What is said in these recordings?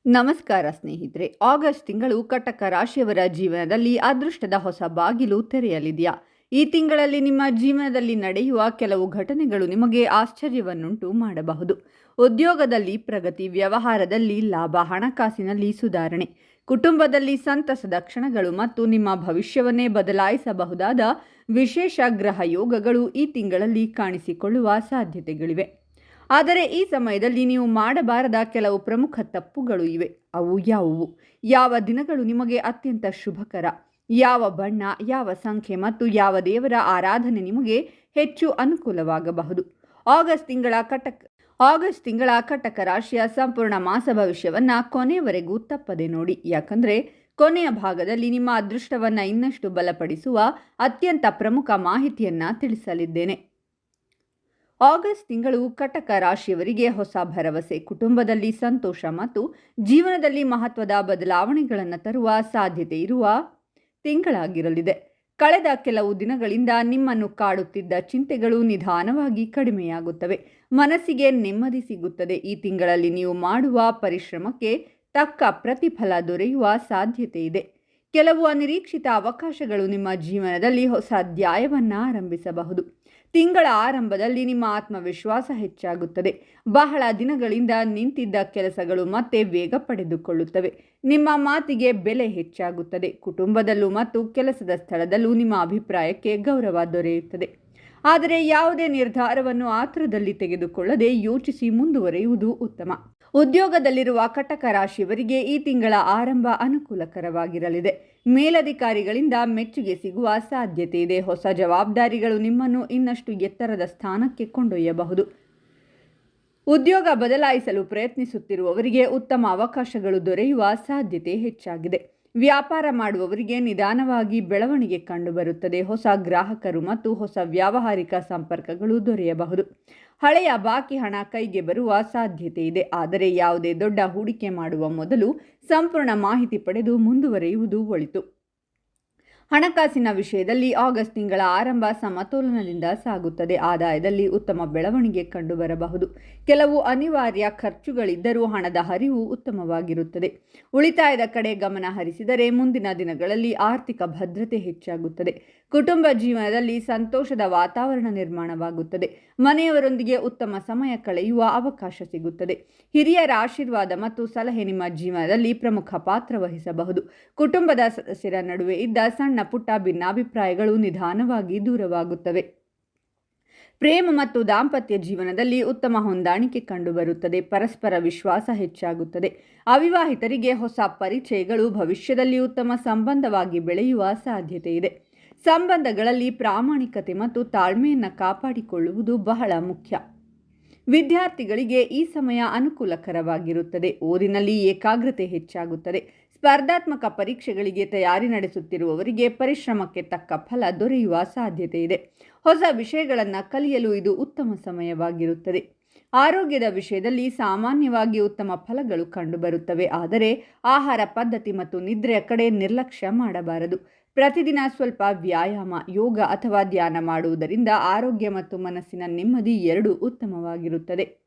ನಮಸ್ಕಾರ ಸ್ನೇಹಿತರೆ. ಆಗಸ್ಟ್ ತಿಂಗಳು ಕಟಕ ರಾಶಿಯವರ ಜೀವನದಲ್ಲಿ ಅದೃಷ್ಟದ ಹೊಸ ಬಾಗಿಲು ತೆರೆಯಲಿದೆಯಾ? ಈ ತಿಂಗಳಲ್ಲಿ ನಿಮ್ಮ ಜೀವನದಲ್ಲಿ ನಡೆಯುವ ಕೆಲವು ಘಟನೆಗಳು ನಿಮಗೆ ಆಶ್ಚರ್ಯವನ್ನುಂಟು ಮಾಡಬಹುದು. ಉದ್ಯೋಗದಲ್ಲಿ ಪ್ರಗತಿ, ವ್ಯವಹಾರದಲ್ಲಿ ಲಾಭ, ಹಣಕಾಸಿನಲ್ಲಿ ಸುಧಾರಣೆ, ಕುಟುಂಬದಲ್ಲಿ ಸಂತಸದ ಕ್ಷಣಗಳು ಮತ್ತು ನಿಮ್ಮ ಭವಿಷ್ಯವನ್ನೇ ಬದಲಾಯಿಸಬಹುದಾದ ವಿಶೇಷ ಗ್ರಹ ಯೋಗಗಳು ಈ ತಿಂಗಳಲ್ಲಿ ಕಾಣಿಸಿಕೊಳ್ಳುವ ಸಾಧ್ಯತೆಗಳಿವೆ. ಆದರೆ ಈ ಸಮಯದಲ್ಲಿ ನೀವು ಮಾಡಬಾರದ ಕೆಲವು ಪ್ರಮುಖ ತಪ್ಪುಗಳು ಇವೆ. ಅವು ಯಾವುವು? ಯಾವ ದಿನಗಳು ನಿಮಗೆ ಅತ್ಯಂತ ಶುಭಕರ? ಯಾವ ಬಣ್ಣ, ಯಾವ ಸಂಖ್ಯೆ ಮತ್ತು ಯಾವ ದೇವರ ಆರಾಧನೆ ನಿಮಗೆ ಹೆಚ್ಚು ಅನುಕೂಲವಾಗಬಹುದು? ಆಗಸ್ಟ್ ತಿಂಗಳ ಕಟಕ ರಾಶಿಯ ಸಂಪೂರ್ಣ ಮಾಸ ಭವಿಷ್ಯವನ್ನು ಕೊನೆಯವರೆಗೂ ತಪ್ಪದೆ ನೋಡಿ. ಯಾಕಂದರೆ ಕೊನೆಯ ಭಾಗದಲ್ಲಿ ನಿಮ್ಮ ಅದೃಷ್ಟವನ್ನು ಇನ್ನಷ್ಟು ಬಲಪಡಿಸುವ ಅತ್ಯಂತ ಪ್ರಮುಖ ಮಾಹಿತಿಯನ್ನು ತಿಳಿಸಲಿದ್ದೇನೆ. ಆಗಸ್ಟ್ ತಿಂಗಳು ಕಟಕ ರಾಶಿಯವರಿಗೆ ಹೊಸ ಭರವಸೆ, ಕುಟುಂಬದಲ್ಲಿ ಸಂತೋಷ ಮತ್ತು ಜೀವನದಲ್ಲಿ ಮಹತ್ವದ ಬದಲಾವಣೆಗಳನ್ನು ತರುವ ಸಾಧ್ಯತೆ ಇರುವ ತಿಂಗಳಾಗಿರಲಿದೆ. ಕಳೆದ ಕೆಲವು ದಿನಗಳಿಂದ ನಿಮ್ಮನ್ನು ಕಾಡುತ್ತಿದ್ದ ಚಿಂತೆಗಳು ನಿಧಾನವಾಗಿ ಕಡಿಮೆಯಾಗುತ್ತವೆ. ಮನಸ್ಸಿಗೆ ನೆಮ್ಮದಿ ಸಿಗುತ್ತದೆ. ಈ ತಿಂಗಳಲ್ಲಿ ನೀವು ಮಾಡುವ ಪರಿಶ್ರಮಕ್ಕೆ ತಕ್ಕ ಪ್ರತಿಫಲ ದೊರೆಯುವ ಸಾಧ್ಯತೆ ಇದೆ. ಕೆಲವು ಅನಿರೀಕ್ಷಿತ ಅವಕಾಶಗಳು ನಿಮ್ಮ ಜೀವನದಲ್ಲಿ ಹೊಸ ಅಧ್ಯಾಯವನ್ನು ಆರಂಭಿಸಬಹುದು. ತಿಂಗಳ ಆರಂಭದಲ್ಲಿ ನಿಮ್ಮ ಆತ್ಮವಿಶ್ವಾಸ ಹೆಚ್ಚಾಗುತ್ತದೆ. ಬಹಳ ದಿನಗಳಿಂದ ನಿಂತಿದ್ದ ಕೆಲಸಗಳು ಮತ್ತೆ ವೇಗ ಪಡೆದುಕೊಳ್ಳುತ್ತವೆ. ನಿಮ್ಮ ಮಾತಿಗೆ ಬೆಲೆ ಹೆಚ್ಚಾಗುತ್ತದೆ. ಕುಟುಂಬದಲ್ಲೂ ಮತ್ತು ಕೆಲಸದ ಸ್ಥಳದಲ್ಲೂ ನಿಮ್ಮ ಅಭಿಪ್ರಾಯಕ್ಕೆ ಗೌರವ ದೊರೆಯುತ್ತದೆ. ಆದರೆ ಯಾವುದೇ ನಿರ್ಧಾರವನ್ನು ಆತುರದಲ್ಲಿ ತೆಗೆದುಕೊಳ್ಳದೆ ಯೋಚಿಸಿ ಮುಂದುವರಿಯುವುದು ಉತ್ತಮ. ಉದ್ಯೋಗದಲ್ಲಿರುವ ಕಟಕ ರಾಶಿಯವರಿಗೆ ಈ ತಿಂಗಳ ಆರಂಭ ಅನುಕೂಲಕರವಾಗಿರಲಿದೆ. ಮೇಲಧಿಕಾರಿಗಳಿಂದ ಮೆಚ್ಚುಗೆ ಸಿಗುವ ಸಾಧ್ಯತೆ ಇದೆ. ಹೊಸ ಜವಾಬ್ದಾರಿಗಳು ನಿಮ್ಮನ್ನು ಇನ್ನಷ್ಟು ಎತ್ತರದ ಸ್ಥಾನಕ್ಕೆ ಕೊಂಡೊಯ್ಯಬಹುದು. ಉದ್ಯೋಗ ಬದಲಾಯಿಸಲು ಪ್ರಯತ್ನಿಸುತ್ತಿರುವವರಿಗೆ ಉತ್ತಮ ಅವಕಾಶಗಳು ದೊರೆಯುವ ಸಾಧ್ಯತೆ ಹೆಚ್ಚಾಗಿದೆ. ವ್ಯಾಪಾರ ಮಾಡುವವರಿಗೆ ನಿಧಾನವಾಗಿ ಬೆಳವಣಿಗೆ ಕಂಡುಬರುತ್ತದೆ. ಹೊಸ ಗ್ರಾಹಕರು ಮತ್ತು ಹೊಸ ವ್ಯಾವಹಾರಿಕ ಸಂಪರ್ಕಗಳು ದೊರೆಯಬಹುದು. ಹಳೆಯ ಬಾಕಿ ಹಣ ಕೈಗೆ ಬರುವ ಸಾಧ್ಯತೆ ಇದೆ. ಆದರೆ ಯಾವುದೇ ದೊಡ್ಡ ಹೂಡಿಕೆ ಮಾಡುವ ಮೊದಲು ಸಂಪೂರ್ಣ ಮಾಹಿತಿ ಪಡೆದು ಮುಂದುವರಿಯುವುದು ಒಳಿತು. ಹಣಕಾಸಿನ ವಿಷಯದಲ್ಲಿ ಆಗಸ್ಟ್ ತಿಂಗಳ ಆರಂಭ ಸಮತೋಲನದಿಂದ ಸಾಗುತ್ತದೆ. ಆದಾಯದಲ್ಲಿ ಉತ್ತಮ ಬೆಳವಣಿಗೆ ಕಂಡುಬರಬಹುದು. ಕೆಲವು ಅನಿವಾರ್ಯ ಖರ್ಚುಗಳಿದ್ದರೂ ಹಣದ ಹರಿವು ಉತ್ತಮವಾಗಿರುತ್ತದೆ. ಉಳಿತಾಯದ ಕಡೆ ಗಮನ ಹರಿಸಿದರೆ ಮುಂದಿನ ದಿನಗಳಲ್ಲಿ ಆರ್ಥಿಕ ಭದ್ರತೆ ಹೆಚ್ಚಾಗುತ್ತದೆ. ಕುಟುಂಬ ಜೀವನದಲ್ಲಿ ಸಂತೋಷದ ವಾತಾವರಣ ನಿರ್ಮಾಣವಾಗುತ್ತದೆ. ಮನೆಯವರೊಂದಿಗೆ ಉತ್ತಮ ಸಮಯ ಕಳೆಯುವ ಅವಕಾಶ ಸಿಗುತ್ತದೆ. ಹಿರಿಯರ ಆಶೀರ್ವಾದ ಮತ್ತು ಸಲಹೆ ನಿಮ್ಮ ಜೀವನದಲ್ಲಿ ಪ್ರಮುಖ ಪಾತ್ರ ವಹಿಸಬಹುದು. ಕುಟುಂಬದ ಸದಸ್ಯರ ನಡುವೆ ಇದ್ದ ಸಣ್ಣ ಪುಟ್ಟ ಭಿನ್ನಾಭಿಪ್ರಾಯಗಳು ನಿಧಾನವಾಗಿ ದೂರವಾಗುತ್ತವೆ. ಪ್ರೇಮ ಮತ್ತು ದಾಂಪತ್ಯ ಜೀವನದಲ್ಲಿ ಉತ್ತಮ ಹೊಂದಾಣಿಕೆ ಕಂಡುಬರುತ್ತದೆ. ಪರಸ್ಪರ ವಿಶ್ವಾಸ ಹೆಚ್ಚಾಗುತ್ತದೆ. ಅವಿವಾಹಿತರಿಗೆ ಹೊಸ ಪರಿಚಯಗಳು ಭವಿಷ್ಯದಲ್ಲಿ ಉತ್ತಮ ಸಂಬಂಧವಾಗಿ ಬೆಳೆಯುವ ಸಾಧ್ಯತೆ ಇದೆ. ಸಂಬಂಧಗಳಲ್ಲಿ ಪ್ರಾಮಾಣಿಕತೆ ಮತ್ತು ತಾಳ್ಮೆಯನ್ನು ಕಾಪಾಡಿಕೊಳ್ಳುವುದು ಬಹಳ ಮುಖ್ಯ. ವಿದ್ಯಾರ್ಥಿಗಳಿಗೆ ಈ ಸಮಯ ಅನುಕೂಲಕರವಾಗಿರುತ್ತದೆ. ಓದಿನಲ್ಲಿ ಏಕಾಗ್ರತೆ ಹೆಚ್ಚಾಗುತ್ತದೆ. ಸ್ಪರ್ಧಾತ್ಮಕ ಪರೀಕ್ಷೆಗಳಿಗೆ ತಯಾರಿ ನಡೆಸುತ್ತಿರುವವರಿಗೆ ಪರಿಶ್ರಮಕ್ಕೆ ತಕ್ಕ ಫಲ ದೊರೆಯುವ ಸಾಧ್ಯತೆ ಇದೆ. ಹೊಸ ವಿಷಯಗಳನ್ನು ಕಲಿಯಲು ಇದು ಉತ್ತಮ ಸಮಯವಾಗಿರುತ್ತದೆ. ಆರೋಗ್ಯದ ವಿಷಯದಲ್ಲಿ ಸಾಮಾನ್ಯವಾಗಿ ಉತ್ತಮ ಫಲಗಳು ಕಂಡುಬರುತ್ತವೆ. ಆದರೆ ಆಹಾರ ಪದ್ಧತಿ ಮತ್ತು ನಿದ್ರೆಯ ಕಡೆ ನಿರ್ಲಕ್ಷ್ಯ ಮಾಡಬಾರದು. ಪ್ರತಿದಿನ ಸ್ವಲ್ಪ ವ್ಯಾಯಾಮ, ಯೋಗ ಅಥವಾ ಧ್ಯಾನ ಮಾಡುವುದರಿಂದ ಆರೋಗ್ಯ ಮತ್ತು ಮನಸ್ಸಿನ ನೆಮ್ಮದಿ ಎರಡೂ ಉತ್ತಮವಾಗಿರುತ್ತದೆ.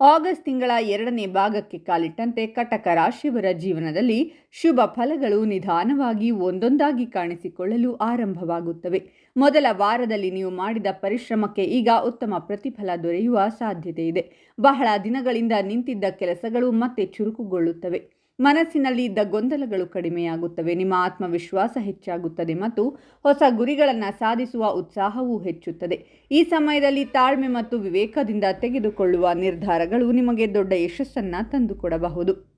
ಆಗಸ್ಟ್ ತಿಂಗಳ ಎರಡನೇ ಭಾಗಕ್ಕೆ ಕಾಲಿಟ್ಟಂತೆ ಕಟಕ ರಾಶಿಯವರ ಜೀವನದಲ್ಲಿ ಶುಭ ಫಲಗಳು ನಿಧಾನವಾಗಿ ಒಂದೊಂದಾಗಿ ಕಾಣಿಸಿಕೊಳ್ಳಲು ಆರಂಭವಾಗುತ್ತವೆ. ಮೊದಲ ವಾರದಲ್ಲಿ ನೀವು ಮಾಡಿದ ಪರಿಶ್ರಮಕ್ಕೆ ಈಗ ಉತ್ತಮ ಪ್ರತಿಫಲ ದೊರೆಯುವ ಸಾಧ್ಯತೆ ಇದೆ. ಬಹಳ ದಿನಗಳಿಂದ ನಿಂತಿದ್ದ ಕೆಲಸಗಳು ಮತ್ತೆ ಚುರುಕುಗೊಳ್ಳುತ್ತವೆ. ಮನಸ್ಸಿನಲ್ಲಿ ಇದ್ದ ಗೊಂದಲಗಳು ಕಡಿಮೆಯಾಗುತ್ತವೆ. ನಿಮ್ಮ ಆತ್ಮವಿಶ್ವಾಸ ಹೆಚ್ಚಾಗುತ್ತದೆ ಮತ್ತು ಹೊಸ ಗುರಿಗಳನ್ನು ಸಾಧಿಸುವ ಉತ್ಸಾಹವೂ ಹೆಚ್ಚುತ್ತದೆ. ಈ ಸಮಯದಲ್ಲಿ ತಾಳ್ಮೆ ಮತ್ತು ವಿವೇಕದಿಂದ ತೆಗೆದುಕೊಳ್ಳುವ ನಿರ್ಧಾರಗಳು ನಿಮಗೆ ದೊಡ್ಡ ಯಶಸ್ಸನ್ನು ತಂದುಕೊಡಬಹುದು.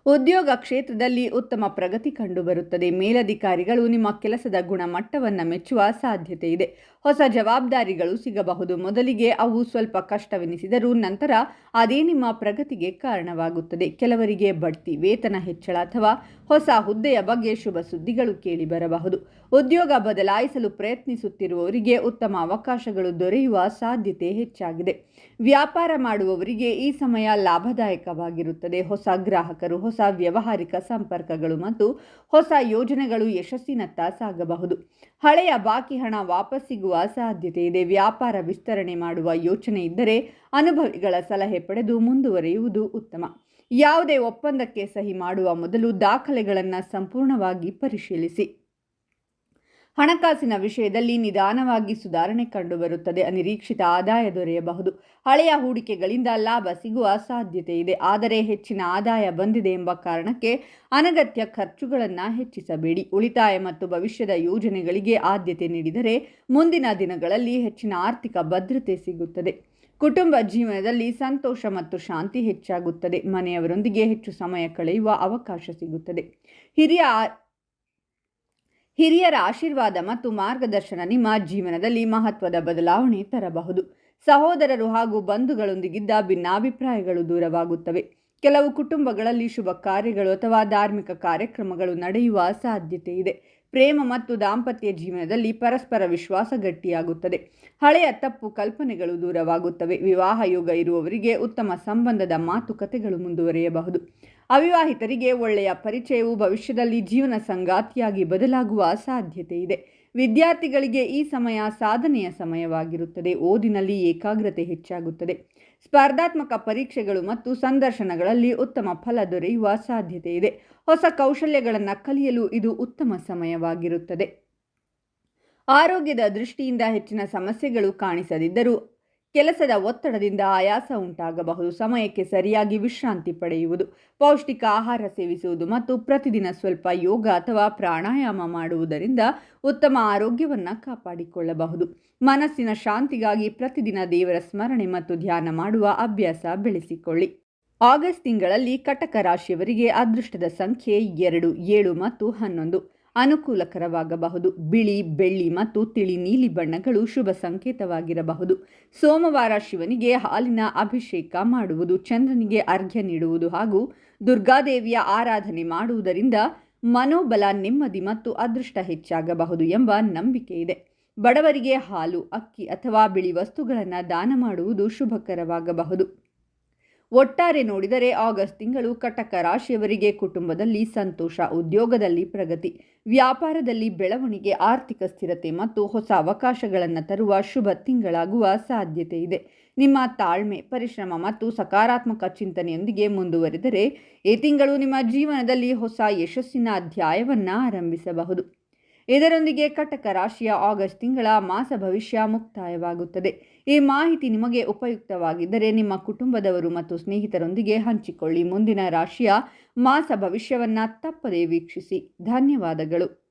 ಉದ್ಯೋಗ ಕ್ಷೇತ್ರದಲ್ಲಿ ಉತ್ತಮ ಪ್ರಗತಿ ಕಂಡುಬರುತ್ತದೆ. ಮೇಲಧಿಕಾರಿಗಳು ನಿಮ್ಮ ಕೆಲಸದ ಗುಣಮಟ್ಟವನ್ನು ಮೆಚ್ಚುವ ಸಾಧ್ಯತೆ ಇದೆ. ಹೊಸ ಜವಾಬ್ದಾರಿಗಳು ಸಿಗಬಹುದು. ಮೊದಲಿಗೆ ಅವು ಸ್ವಲ್ಪ ಕಷ್ಟವೆನಿಸಿದರೂ ನಂತರ ಅದೇ ನಿಮ್ಮ ಪ್ರಗತಿಗೆ ಕಾರಣವಾಗುತ್ತದೆ. ಕೆಲವರಿಗೆ ಬಡ್ತಿ, ವೇತನ ಹೆಚ್ಚಳ ಅಥವಾ ಹೊಸ ಹುದ್ದೆಯ ಬಗ್ಗೆ ಶುಭ ಸುದ್ದಿಗಳು ಕೇಳಿಬರಬಹುದು. ಉದ್ಯೋಗ ಬದಲಾಯಿಸಲು ಪ್ರಯತ್ನಿಸುತ್ತಿರುವವರಿಗೆ ಉತ್ತಮ ಅವಕಾಶಗಳು ದೊರೆಯುವ ಸಾಧ್ಯತೆ ಹೆಚ್ಚಾಗಿದೆ. ವ್ಯಾಪಾರ ಮಾಡುವವರಿಗೆ ಈ ಸಮಯ ಲಾಭದಾಯಕವಾಗಿರುತ್ತದೆ. ಹೊಸ ಗ್ರಾಹಕರು, ಹೊಸ ಹೊಸ ವ್ಯಾವಹಾರಿಕ ಸಂಪರ್ಕಗಳು ಮತ್ತು ಹೊಸ ಯೋಜನೆಗಳು ಯಶಸ್ಸಿನತ್ತ ಸಾಗಬಹುದು. ಹಳೆಯ ಬಾಕಿ ಹಣ ವಾಪಸ್ ಸಿಗುವ ಸಾಧ್ಯತೆ ಇದೆ. ವ್ಯಾಪಾರ ವಿಸ್ತರಣೆ ಮಾಡುವ ಯೋಚನೆ ಇದ್ದರೆ ಅನುಭವಿಗಳ ಸಲಹೆ ಪಡೆದು ಮುಂದುವರಿಯುವುದು ಉತ್ತಮ. ಯಾವುದೇ ಒಪ್ಪಂದಕ್ಕೆ ಸಹಿ ಮಾಡುವ ಮೊದಲು ದಾಖಲೆಗಳನ್ನು ಸಂಪೂರ್ಣವಾಗಿ ಪರಿಶೀಲಿಸಿ. ಹಣಕಾಸಿನ ವಿಷಯದಲ್ಲಿ ನಿಧಾನವಾಗಿ ಸುಧಾರಣೆ ಕಂಡುಬರುತ್ತದೆ. ಅನಿರೀಕ್ಷಿತ ಆದಾಯ ದೊರೆಯಬಹುದು. ಹಳೆಯ ಹೂಡಿಕೆಗಳಿಂದ ಲಾಭ ಸಿಗುವ ಸಾಧ್ಯತೆ ಇದೆ. ಆದರೆ ಹೆಚ್ಚಿನ ಆದಾಯ ಬಂದಿದೆ ಎಂಬ ಕಾರಣಕ್ಕೆ ಅನಗತ್ಯ ಖರ್ಚುಗಳನ್ನು ಹೆಚ್ಚಿಸಬೇಡಿ. ಉಳಿತಾಯ ಮತ್ತು ಭವಿಷ್ಯದ ಯೋಜನೆಗಳಿಗೆ ಆದ್ಯತೆ ನೀಡಿದರೆ ಮುಂದಿನ ದಿನಗಳಲ್ಲಿ ಹೆಚ್ಚಿನ ಆರ್ಥಿಕ ಭದ್ರತೆ ಸಿಗುತ್ತದೆ. ಕುಟುಂಬ ಜೀವನದಲ್ಲಿ ಸಂತೋಷ ಮತ್ತು ಶಾಂತಿ ಹೆಚ್ಚಾಗುತ್ತದೆ. ಮನೆಯವರೊಂದಿಗೆ ಹೆಚ್ಚು ಸಮಯ ಕಳೆಯುವ ಅವಕಾಶ ಸಿಗುತ್ತದೆ. ಹಿರಿಯರ ಆಶೀರ್ವಾದ ಮತ್ತು ಮಾರ್ಗದರ್ಶನ ನಿಮ್ಮ ಜೀವನದಲ್ಲಿ ಮಹತ್ವದ ಬದಲಾವಣೆ ತರಬಹುದು. ಸಹೋದರರು ಹಾಗೂ ಬಂಧುಗಳೊಂದಿಗಿದ್ದ ಭಿನ್ನಾಭಿಪ್ರಾಯಗಳು ದೂರವಾಗುತ್ತವೆ. ಕೆಲವು ಕುಟುಂಬಗಳಲ್ಲಿ ಶುಭ ಕಾರ್ಯಗಳು ಅಥವಾ ಧಾರ್ಮಿಕ ಕಾರ್ಯಕ್ರಮಗಳು ನಡೆಯುವ ಸಾಧ್ಯತೆ ಇದೆ. ಪ್ರೇಮ ಮತ್ತು ದಾಂಪತ್ಯ ಜೀವನದಲ್ಲಿ ಪರಸ್ಪರ ವಿಶ್ವಾಸ ಗಟ್ಟಿಯಾಗುತ್ತದೆ. ಹಳೆಯ ತಪ್ಪು ಕಲ್ಪನೆಗಳು ದೂರವಾಗುತ್ತವೆ. ವಿವಾಹ ಯೋಗ ಇರುವವರಿಗೆ ಉತ್ತಮ ಸಂಬಂಧದ ಮಾತುಕತೆಗಳು ಮುಂದುವರಿಯಬಹುದು. ಅವಿವಾಹಿತರಿಗೆ ಒಳ್ಳೆಯ ಪರಿಚಯವು ಭವಿಷ್ಯದಲ್ಲಿ ಜೀವನ ಸಂಗಾತಿಯಾಗಿ ಬದಲಾಗುವ ಸಾಧ್ಯತೆ ಇದೆ. ವಿದ್ಯಾರ್ಥಿಗಳಿಗೆ ಈ ಸಮಯ ಸಾಧನೆಯ ಸಮಯವಾಗಿರುತ್ತದೆ. ಓದಿನಲ್ಲಿ ಏಕಾಗ್ರತೆ ಹೆಚ್ಚಾಗುತ್ತದೆ. ಸ್ಪರ್ಧಾತ್ಮಕ ಪರೀಕ್ಷೆಗಳು ಮತ್ತು ಸಂದರ್ಶನಗಳಲ್ಲಿ ಉತ್ತಮ ಫಲ ದೊರೆಯುವ ಸಾಧ್ಯತೆ ಇದೆ. ಹೊಸ ಕೌಶಲ್ಯಗಳನ್ನು ಕಲಿಯಲು ಇದು ಉತ್ತಮ ಸಮಯವಾಗಿರುತ್ತದೆ. ಆರೋಗ್ಯದ ದೃಷ್ಟಿಯಿಂದ ಹೆಚ್ಚಿನ ಸಮಸ್ಯೆಗಳು ಕಾಣಿಸದಿದ್ದರೂ ಕೆಲಸದ ಒತ್ತಡದಿಂದ ಆಯಾಸ ಉಂಟಾಗಬಹುದು. ಸಮಯಕ್ಕೆ ಸರಿಯಾಗಿ ವಿಶ್ರಾಂತಿ ಪಡೆಯುವುದು, ಪೌಷ್ಟಿಕ ಆಹಾರ ಸೇವಿಸುವುದು ಮತ್ತು ಪ್ರತಿದಿನ ಸ್ವಲ್ಪ ಯೋಗ ಅಥವಾ ಪ್ರಾಣಾಯಾಮ ಮಾಡುವುದರಿಂದ ಉತ್ತಮ ಆರೋಗ್ಯವನ್ನು ಕಾಪಾಡಿಕೊಳ್ಳಬಹುದು. ಮನಸ್ಸಿನ ಶಾಂತಿಗಾಗಿ ಪ್ರತಿದಿನ ದೇವರ ಸ್ಮರಣೆ ಮತ್ತು ಧ್ಯಾನ ಮಾಡುವ ಅಭ್ಯಾಸ ಬೆಳೆಸಿಕೊಳ್ಳಿ. ಆಗಸ್ಟ್ ತಿಂಗಳಲ್ಲಿ ಕಟಕ ರಾಶಿಯವರಿಗೆ ಅದೃಷ್ಟದ ಸಂಖ್ಯೆ 2, 7 ಮತ್ತು 11 ಅನುಕೂಲಕರವಾಗಬಹುದು. ಬಿಳಿ, ಬೆಳ್ಳಿ ಮತ್ತು ತಿಳಿ ನೀಲಿ ಬಣ್ಣಗಳು ಶುಭ ಸಂಕೇತವಾಗಿರಬಹುದು. ಸೋಮವಾರ ಶಿವನಿಗೆ ಹಾಲಿನ ಅಭಿಷೇಕ ಮಾಡುವುದು, ಚಂದ್ರನಿಗೆ ಅರ್ಘ್ಯ ನೀಡುವುದು ಹಾಗೂ ದುರ್ಗಾದೇವಿಯ ಆರಾಧನೆ ಮಾಡುವುದರಿಂದ ಮನೋಬಲ, ನೆಮ್ಮದಿ ಮತ್ತು ಅದೃಷ್ಟ ಹೆಚ್ಚಾಗಬಹುದು ಎಂಬ ನಂಬಿಕೆ ಇದೆ. ಬಡವರಿಗೆ ಹಾಲು, ಅಕ್ಕಿ ಅಥವಾ ಬಿಳಿ ವಸ್ತುಗಳನ್ನು ದಾನ ಮಾಡುವುದು ಶುಭಕರವಾಗಬಹುದು. ಒಟ್ಟಾರೆ ನೋಡಿದರೆ ಆಗಸ್ಟ್ ತಿಂಗಳು ಕಟಕ ರಾಶಿಯವರಿಗೆ ಕುಟುಂಬದಲ್ಲಿ ಸಂತೋಷ, ಉದ್ಯೋಗದಲ್ಲಿ ಪ್ರಗತಿ, ವ್ಯಾಪಾರದಲ್ಲಿ ಬೆಳವಣಿಗೆ, ಆರ್ಥಿಕ ಸ್ಥಿರತೆ ಮತ್ತು ಹೊಸ ಅವಕಾಶಗಳನ್ನು ತರುವ ಶುಭ ತಿಂಗಳಾಗುವ ಸಾಧ್ಯತೆ ಇದೆ. ನಿಮ್ಮ ತಾಳ್ಮೆ, ಪರಿಶ್ರಮ ಮತ್ತು ಸಕಾರಾತ್ಮಕ ಚಿಂತನೆಯೊಂದಿಗೆ ಮುಂದುವರಿದರೆ ಈ ತಿಂಗಳು ನಿಮ್ಮ ಜೀವನದಲ್ಲಿ ಹೊಸ ಯಶಸ್ಸಿನ ಅಧ್ಯಾಯವನ್ನು ಆರಂಭಿಸಬಹುದು. ಇದರೊಂದಿಗೆ ಕಟಕ ರಾಶಿಯ ಆಗಸ್ಟ್ ತಿಂಗಳ ಮಾಸ ಭವಿಷ್ಯ ಮುಕ್ತಾಯವಾಗುತ್ತದೆ. ಈ ಮಾಹಿತಿ ನಿಮಗೆ ಉಪಯುಕ್ತವಾಗಿದ್ದರೆ ನಿಮ್ಮ ಕುಟುಂಬದವರು ಮತ್ತು ಸ್ನೇಹಿತರೊಂದಿಗೆ ಹಂಚಿಕೊಳ್ಳಿ. ಮುಂದಿನ ರಾಶಿಯ ಮಾಸ ಭವಿಷ್ಯವನ್ನು ತಪ್ಪದೇ ವೀಕ್ಷಿಸಿ. ಧನ್ಯವಾದಗಳು.